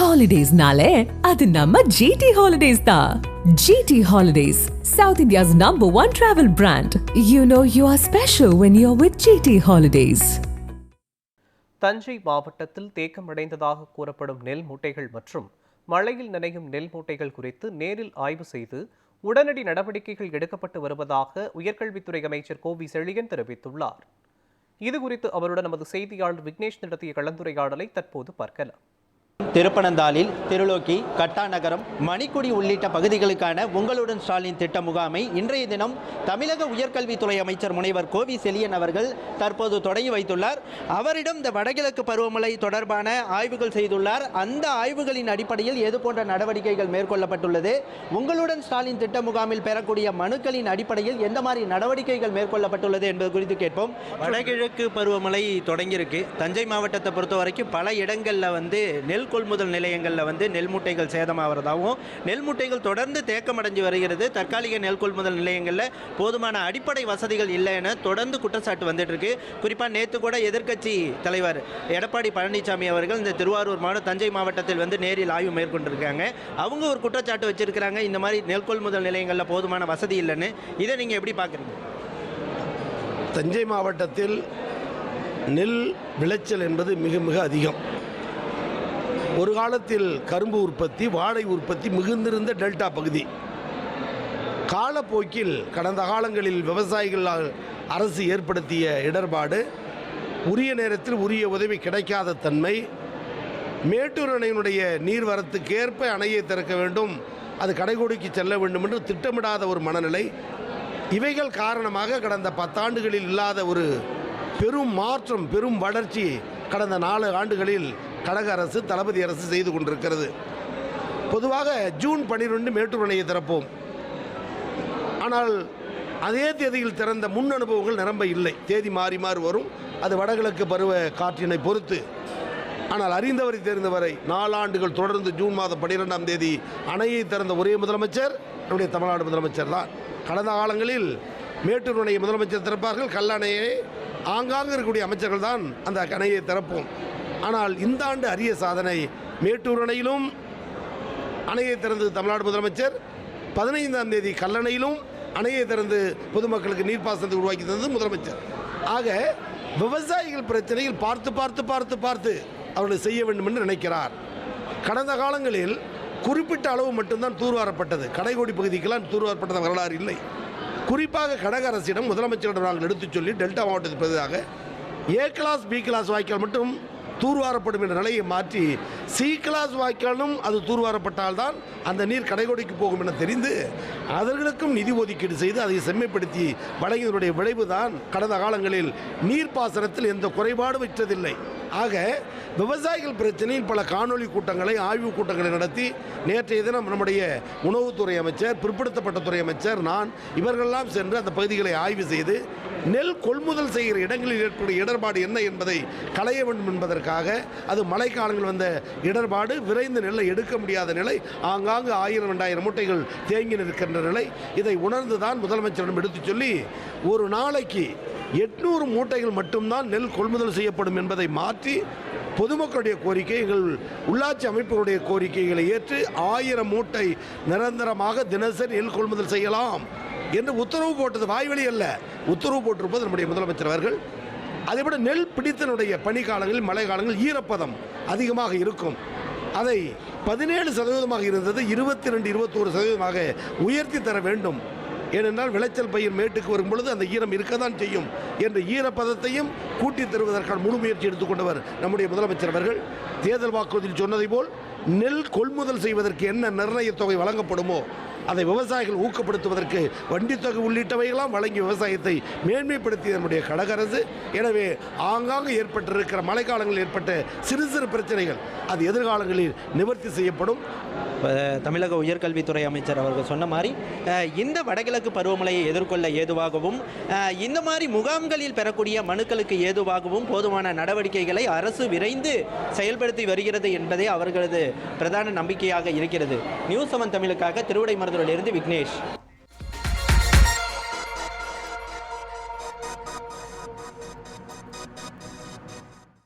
Holidays-nale, adu namma GT Holidays da. GT Holidays, South India's #1 travel brand. You know you are special when you're with GT Holidays. Thanjai மாவட்டத்தில் தேக்கமடைந்ததாக கூறப்படும் நெல் மூட்டைகள் மற்றும் மழையில் நனையும் நெல் மூட்டைகள் குறித்து நேரில் ஆய்வு செய்து உடனடி நடவடிக்கைகள் எடுக்கப்பட்டு வருவதாக உயர்கல்வித்துறை அமைச்சர் கோவி செழியன் தெரிவித்துள்ளார். இதுகுறித்து அவருடன் நமது செய்தியாளர் விக்னேஷ் நடத்திய கலந்துரையாடலை தற்போது பார்க்கலாம். திருப்பனந்தாளில் திருலோக்கி, கட்டாநகரம், மணிக்குடி உள்ளிட்ட பகுதிகளுக்கான உங்களுடன் ஸ்டாலின் திட்ட முகாமை இன்றைய தினம் தமிழக உயர்கல்வித்துறை அமைச்சர் முனைவர் கோவி செழியன் அவர்கள் தற்போது தொடங்கி வைத்துள்ளார். அவரிடம் இந்த வடகிழக்கு பருவமழை தொடர்பான ஆய்வுகள் செய்துள்ளார். அந்த ஆய்வுகளின் அடிப்படையில் எது போன்ற நடவடிக்கைகள் மேற்கொள்ளப்பட்டுள்ளது, உங்களுடன் ஸ்டாலின் திட்ட முகாமில் பெறக்கூடிய மனுக்களின் அடிப்படையில் எந்த மாதிரி நடவடிக்கைகள் மேற்கொள்ளப்பட்டுள்ளது என்பது குறித்து கேட்போம். வடகிழக்கு பருவமழை தொடங்கியிருக்கு. தஞ்சை மாவட்டத்தை பொறுத்த வரைக்கும் பல இடங்களில் நெல் கொள்முதல் நிலையங்களில் நெல் மூட்டைகள் சேதமாகிறதாகவும், நெல் மூட்டைகள் தொடர்ந்து தேக்கமடைஞ்சு வருகிறது. தற்காலிக நெல் கொள்முதல் நிலையங்களில் போதுமான அடிப்படை வசதிகள் இல்லை என தொடர்ந்து குற்றச்சாட்டு வந்துட்டு இருக்கு. குறிப்பாக நேற்று கூட எதிர்க்கட்சி தலைவர் எடப்பாடி பழனிசாமி அவர்கள் இந்த திருவாரூர் தஞ்சை மாவட்டத்தில் நேரில் ஆய்வு மேற்கொண்டிருக்காங்க. அவங்க ஒரு குற்றச்சாட்டு வச்சிருக்கிறாங்க, இந்த மாதிரி நெல் கொள்முதல் நிலையங்களில் போதுமான வசதி இல்லைன்னு. இதை நீங்கள் எப்படி பார்க்குறீங்க? தஞ்சை மாவட்டத்தில் நெல் விளைச்சல் என்பது மிக மிக அதிகம். ஒரு காலத்தில் கரும்பு உற்பத்தி, வாழை உற்பத்தி மிகுந்திருந்த டெல்டா பகுதி. காலப்போக்கில் கடந்த காலங்களில் விவசாயிகளால் அரசு ஏற்படுத்திய இடர்பாடு, உரிய நேரத்தில் உரிய உதவி கிடைக்காத தன்மை, மேட்டூர் அணையினுடைய நீர்வரத்துக்கேற்ப அணையை திறக்க வேண்டும், அது கடைகோடிக்கு செல்ல வேண்டும் என்று திட்டமிடாத ஒரு மனநிலை, இவைகள் காரணமாக கடந்த 10 ஆண்டுகளில் இல்லாத ஒரு பெரும் மாற்றம், பெரும் வளர்ச்சி கடந்த 4 ஆண்டுகளில் கழக அரசு, தளபதி அரசு செய்து கொண்டிருக்கிறது. பொதுவாக ஜூன் 12 மேட்டூர் அணையை திறப்போம். ஆனால் அதே தேதியில் திறந்த முன் அனுபவங்கள் நிரம்ப இல்லை. தேதி மாறி மாறி வரும். அது வடகிழக்கு பருவ காற்றினை பொறுத்து. ஆனால் அறிந்தவரை தெரிந்தவரை 4 ஆண்டுகள் தொடர்ந்து ஜூன் மாதம் 12ஆம் தேதி அணையை திறந்த ஒரே முதலமைச்சர் நம்முடைய தமிழ்நாடு முதலமைச்சர் தான். கடந்த காலங்களில் மேட்டூர் அணையை முதலமைச்சர் திறப்பார்கள், கல்லணையை ஆங்காங்கு இருக்கக்கூடிய அமைச்சர்கள் தான் அந்த அணையை திறப்போம். ஆனால் இந்த ஆண்டு அரிய சாதனை, மேட்டூர் அணையிலும் அணையை திறந்து தமிழ்நாடு முதலமைச்சர், 15ஆம் தேதி கல்லணையிலும் அணையை திறந்து பொதுமக்களுக்கு நீர்ப்பாசனத்தை உருவாக்கி தந்தது முதலமைச்சர். ஆக விவசாயிகள் பிரச்சனையில் பார்த்து பார்த்து பார்த்து பார்த்து அவர்கள் செய்ய வேண்டும் என்று நினைக்கிறார். கடந்த காலங்களில் குறிப்பிட்ட அளவு மட்டும்தான் தூர்வாரப்பட்டது. கடைகோடி பகுதிக்கெல்லாம் தூர்வாரப்பட்டது வரலாறு இல்லை. குறிப்பாக கழக அரசிடம், முதலமைச்சரிடம் நாங்கள் எடுத்துச் சொல்லி டெல்டா மாவட்டத்துக்கு பதிலாக ஏ கிளாஸ், பி கிளாஸ் வாய்க்கால் மட்டும் தூர்வாரப்படும் என்ற நிலையை மாற்றி சி கிளாஸ் வாய்க்காலும் அது தூர்வாரப்பட்டால்தான் அந்த நீர் கடைகோடிக்கு போகும் என தெரிந்து அவர்களுக்கும் நிதி ஒதுக்கீடு செய்து அதை செம்மைப்படுத்தி வழங்கியதனுடைய விளைவு தான் கடந்த காலங்களில் நீர்ப்பாசனத்தில் எந்த குறைபாடும் விற்றதில்லை. ஆக விவசாயிகள் பிரச்சனையில் பல காணொலி கூட்டங்களை, ஆய்வுக் கூட்டங்களை நடத்தி நேற்றைய தினம் நம்முடைய உணவுத்துறை அமைச்சர், பிற்படுத்தப்பட்ட துறை அமைச்சர், நான் இவர்களெல்லாம் சென்று அந்த பகுதிகளை ஆய்வு செய்து நெல் கொள்முதல் செய்கிற இடங்களில் ஏற்படும் இடர்பாடு என்ன என்பதை களைய வேண்டும் என்பதற்காக, அது மழைக்காலங்கள் வந்த இடர்பாடு, விரைந்து நெல்லை எடுக்க முடியாத நிலை, ஆங்காங்கு 1000-2000 மூட்டைகள் தேங்கி நிற்கின்ற நிலை, இதை உணர்ந்துதான் முதலமைச்சரிடம் எடுத்துச் சொல்லி ஒரு நாளைக்கு 800 மூட்டைகள் மட்டும்தான் நெல் கொள்முதல் செய்யப்படும் என்பதை மாற்றி பொதுமக்களுடைய கோரிக்கை, எங்கள் உள்ளாட்சி அமைப்புகளுடைய கோரிக்கைகளை ஏற்று 1000 மூட்டை நிரந்தரமாக தினசரி நெல் கொள்முதல் செய்யலாம் என்று உத்தரவு போட்டது வாய்வழி அல்ல, உத்தரவு போட்டிருப்பது நம்முடைய முதலமைச்சர் அவர்கள். அதேபோல நெல் பிடித்தனுடைய பனிக்காலங்களில், மழை காலங்களில் ஈரப்பதம் அதிகமாக இருக்கும். அதை 17% இருந்தது 22-21% உயர்த்தி தர வேண்டும். ஏனென்றால் விளைச்சல் பயிர் மேட்டுக்கு வரும் பொழுது அந்த ஈரம் இருக்கத்தான் செய்யும் என்ற ஈரப்பதத்தையும் கூட்டி தருவதற்கான முழு முயற்சி எடுத்துக்கொண்டவர் நம்முடைய முதலமைச்சர் அவர்கள். தேர்தல் வாக்குறுதியில் சொன்னதை போல் நெல் கொள்முதல் செய்வதற்கு என்ன நிர்ணய தொகை வழங்கப்படுமோ அதை விவசாயிகள் ஊக்கப்படுத்துவதற்கு வண்டித்தொகை உள்ளிட்டவைகளாம் வழங்கி விவசாயத்தை மேன்மைப்படுத்திய நம்முடைய கழக அரசு. எனவே ஆங்காங்கு ஏற்பட்டிருக்கிற மழைக்காலங்களில் ஏற்பட்ட சிறு சிறு பிரச்சனைகள் அது எதிர்காலங்களில் நிவர்த்தி செய்யப்படும். தமிழக உயர்கல்வித்துறை அமைச்சர் அவர்கள் சொன்ன மாதிரி இந்த வடகிழக்கு பருவமழையை எதிர்கொள்ள ஏதுவாகவும், இந்த மாதிரி முகாம்களில் பெறக்கூடிய மனுக்களுக்கு ஏதுவாகவும் போதுமான நடவடிக்கைகளை அரசு விரைந்து செயல்படுத்தி வருகிறது என்பதே அவர்களது பிரதான நம்பிக்கையாக இருக்கிறது. நியூஸ் 7 தமிழுக்காக திருவிடைமருதூரிலிருந்து விக்னேஷ்.